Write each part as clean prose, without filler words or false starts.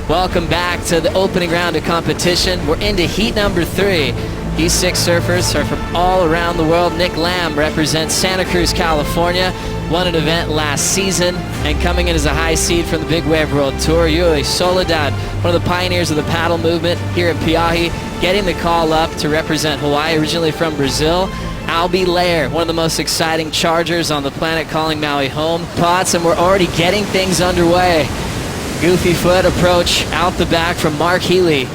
Welcome back to the opening round of competition. We're into heat number 3. These 6 surfers are from all around the world. Nick Lamb represents Santa Cruz, California. Won an event last season and coming in as a high seed from the Big Wave World Tour. Yuri Soledad, one of the pioneers of the paddle movement here in Piahi, getting the call up to represent Hawaii, originally from Brazil. Albie Lair, one of the most exciting chargers on the planet, calling Maui home. Pots, and we're already getting things underway. Goofy foot approach out the back from Mark Healy.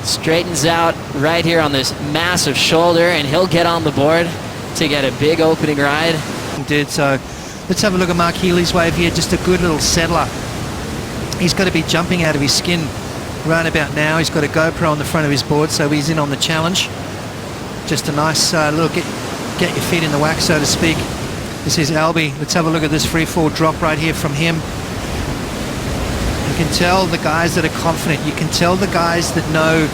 Straightens out right here on this massive shoulder, and he'll get on the board to get a big opening ride. Dude, so let's have a look at Mark Healy's wave here. Just a good little settler. He's got to be jumping out of his skin right about now. He's got a GoPro on the front of his board, so he's in on the challenge. Just a nice little get your feet in the wax, so to speak. This is Albie. Let's have a look at this free fall drop right here from him. You can tell the guys that are confident. You can tell the guys that know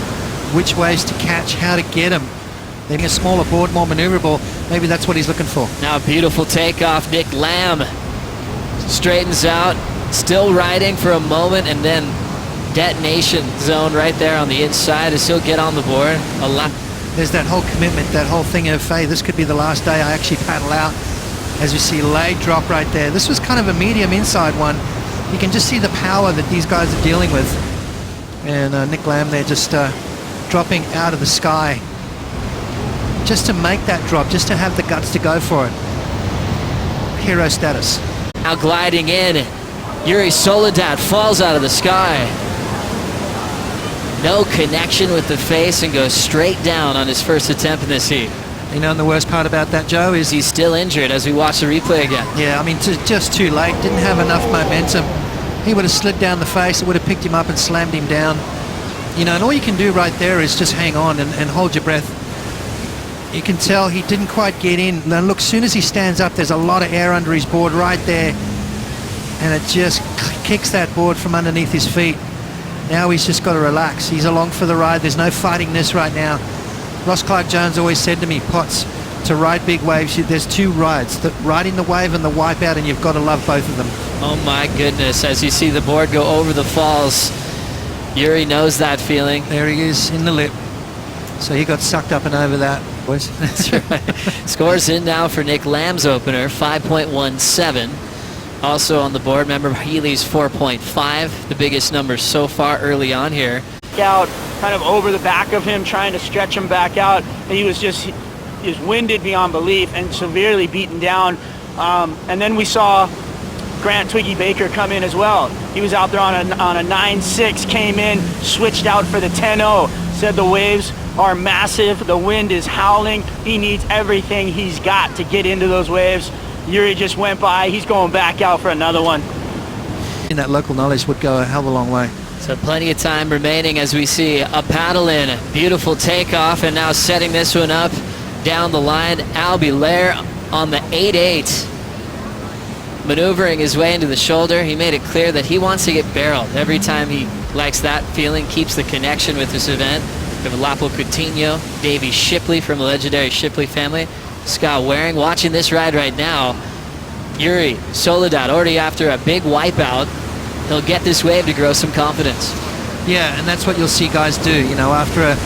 which ways to catch, how to get them. They're a smaller board, more maneuverable. Maybe that's what he's looking for. Now a beautiful takeoff. Nick Lamb straightens out, still riding for a moment, and then detonation zone right there on the inside as he'll get on the board. A lot. There's that whole commitment, that whole thing of, hey, this could be the last day I actually paddle out. As you see, leg drop right there. This was kind of a medium inside one. You can just see the power that these guys are dealing with. And Nick Lamb there just dropping out of the sky. Just to make that drop, just to have the guts to go for it. Hero status. Now gliding in, Yuri Soledad falls out of the sky. No connection with the face and goes straight down on his first attempt in this heat. You know, and the worst part about that, Joe, is he's still injured as we watch the replay again. Yeah, I mean, just too late. Didn't have enough momentum. He would have slid down the face. It would have picked him up and slammed him down. You know, and all you can do right there is just hang on and hold your breath. You can tell he didn't quite get in. Now look, as soon as he stands up, there's a lot of air under his board right there. And it just kicks that board from underneath his feet. Now he's just got to relax. He's along for the ride. There's no fighting this right now. Ross Clark-Jones always said to me, Potts, to ride big waves, there's 2 rides, riding the wave and the wipeout, and you've got to love both of them. Oh my goodness, as you see the board go over the falls, Yuri knows that feeling. There he is in the lip. So he got sucked up and over that, boys. That's right. Scores in now for Nick Lamb's opener, 5.17. Also on the board, remember Healy's 4.5, the biggest number so far early on here. Out kind of over the back of him, trying to stretch him back out, and he was just winded beyond belief and severely beaten down. And then we saw Grant Twiggy Baker come in as well. He was out there on a 9.6, came in, switched out for the 10.0, said the waves are massive, the wind is howling, he needs everything he's got to get into those waves. Yuri just went by, he's going back out for another one. And that local knowledge would go a hell of a long way. So plenty of time remaining as we see a paddle in, beautiful takeoff, and now setting this one up down the line. Albie Lair on the 8.8, maneuvering his way into the shoulder. He made it clear that he wants to get barreled every time. He likes that feeling, keeps the connection with this event. We have Lapo Coutinho, Davey Shipley from the legendary Shipley family, Scott Waring watching this ride right now. Yuri Soledad already after a big wipeout. He'll get this wave to grow some confidence. Yeah, and that's what you'll see guys do, you know, after a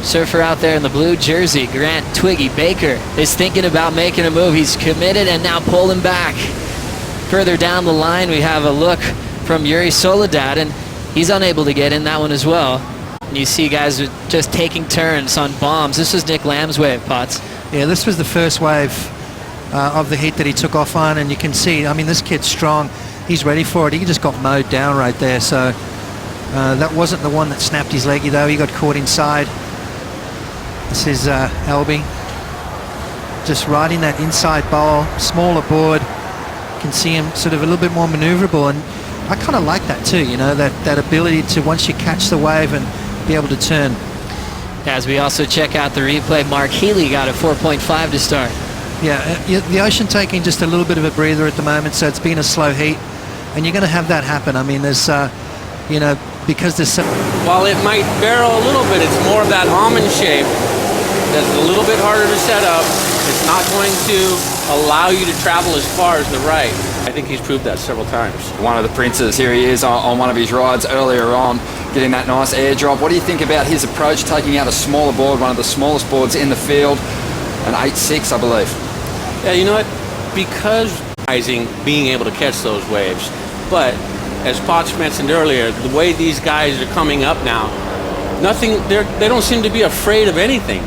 surfer out there in the blue jersey, Grant Twiggy Baker is thinking about making a move. He's committed and now pulling back. Further down the line, we have a look from Yuri Soledad, and he's unable to get in that one as well. And you see guys just taking turns on bombs. This was Nick Lamb's wave, Potts. Yeah, this was the first wave of the heat that he took off on, and you can see, I mean, this kid's strong. He's ready for it. He just got mowed down right there. So that wasn't the one that snapped his leggy, though. He got caught inside. This is Albie. Just riding that inside bowl, smaller board. You can see him sort of a little bit more maneuverable. And I kind of like that too, you know, that ability to, once you catch the wave and be able to turn. As we also check out the replay, Mark Healy got a 4.5 to start. Yeah, the ocean taking just a little bit of a breather at the moment, so it's been a slow heat. And you're going to have that happen. I mean, there's, you know, because there's so... While it might barrel a little bit, it's more of that almond shape that's a little bit harder to set up. It's not going to allow you to travel as far as the right. I think he's proved that several times. One of the princes, here he is on one of his rides earlier on, getting that nice airdrop. What do you think about his approach, taking out a smaller board, one of the smallest boards in the field, an 8.6, I believe? Yeah, you know what? Because being able to catch those waves, but as Potts mentioned earlier, the way these guys are coming up now, they don't seem to be afraid of anything.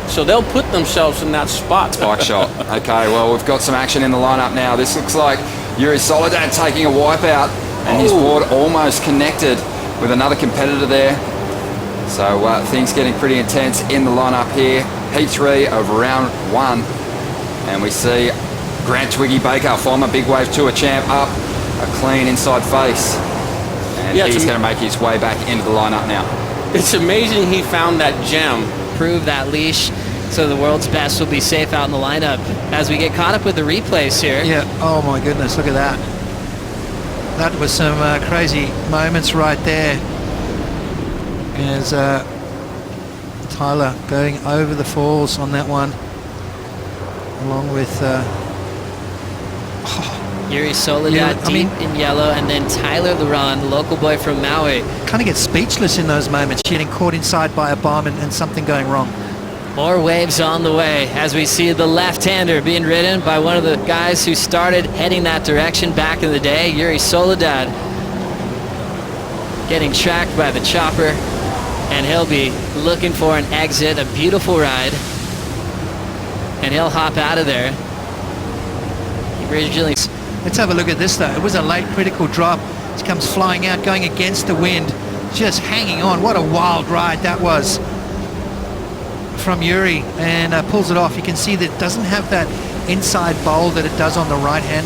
So they'll put themselves in that spot. Spike shot. Okay, well, we've got some action in the lineup now. This looks like Yuri Soledad taking a wipeout, and his board almost connected with another competitor there. So things getting pretty intense in the lineup here. Heat 3 of round 1. And we see Grant Twiggy Baker, former Big Wave Tour champ, up a clean inside face. And he's going to make his way back into the lineup now. It's amazing he found that gem. Prove that leash, so the world's best will be safe out in the lineup as we get caught up with the replays here. Yeah, oh my goodness, look at that. That was some crazy moments right there. As Tyler going over the falls on that one, along with Yuri Soledad deep in yellow, and then Tyler Leron, local boy from Maui. Kind of get speechless in those moments, getting caught inside by a bomb and something going wrong. More waves on the way as we see the left-hander being ridden by one of the guys who started heading that direction back in the day, Yuri Soledad. Getting tracked by the chopper, and he'll be looking for an exit, a beautiful ride. And he'll hop out of there. Originally, let's have a look at this though. It was a late critical drop. He comes flying out, going against the wind, just hanging on. What a wild ride that was from Yuri, and pulls it off. You can see that it doesn't have that inside bowl that it does on the right hand.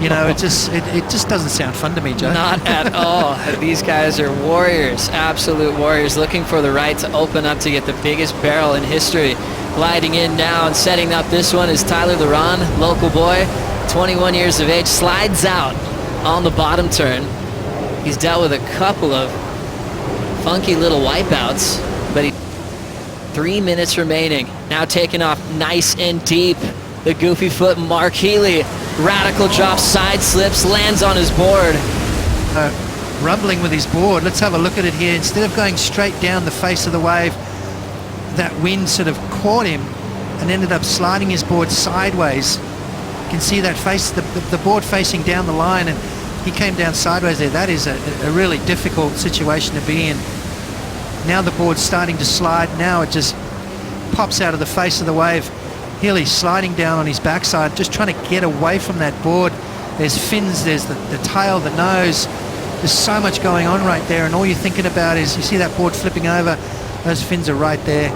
You know, it just doesn't sound fun to me, Joe. Not at all. These guys are warriors, absolute warriors, looking for the right to open up to get the biggest barrel in history. Gliding in now and setting up this one is Tyler Leron, local boy, 21 years of age, slides out on the bottom turn. He's dealt with a couple of funky little wipeouts, but 3 minutes remaining. Now taking off nice and deep. The goofy foot Mark Healy, radical drop, side slips, lands on his board. Rumbling with his board. Let's have a look at it here. Instead of going straight down the face of the wave, that wind sort of caught him and ended up sliding his board sideways. You can see that face, the board facing down the line, and he came down sideways there. That is a really difficult situation to be in. Now the board's starting to slide. Now it just pops out of the face of the wave. Healy's sliding down on his backside, just trying to get away from that board. There's fins, there's the tail, the nose. There's so much going on right there, and all you're thinking about is, you see that board flipping over, those fins are right there.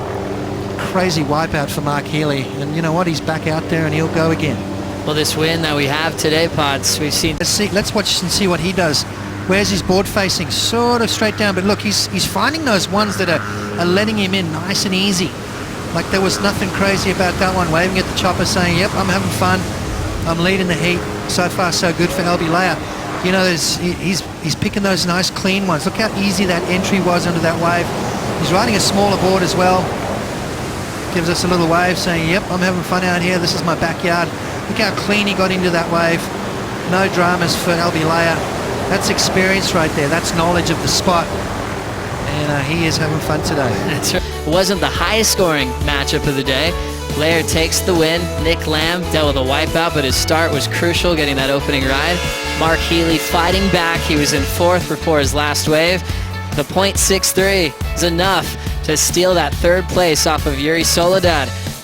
Crazy wipeout for Mark Healy, and you know what, he's back out there and he'll go again. Well, this win that we have today, Potts, we've seen. Let's watch and see what he does. Where's his board facing? Sort of straight down, but look, he's finding those ones that are letting him in nice and easy. Like there was nothing crazy about that one, waving at the chopper saying, yep, I'm having fun, I'm leading the heat. So far so good for LB Leia. You know, he's picking those nice clean ones. Look how easy that entry was under that wave. He's riding a smaller board as well. Gives us a little wave saying, yep, I'm having fun out here, this is my backyard. Look how clean he got into that wave. No dramas for LB Leia. That's experience right there, that's knowledge of the spot. And he is having fun today. That's right. Wasn't the highest scoring matchup of the day. Laird takes the win. Nick Lamb dealt with a wipeout, but his start was crucial, getting that opening ride. Mark Healy fighting back. He was in fourth before his last wave. The .63 is enough to steal that third place off of Yuri Soledad.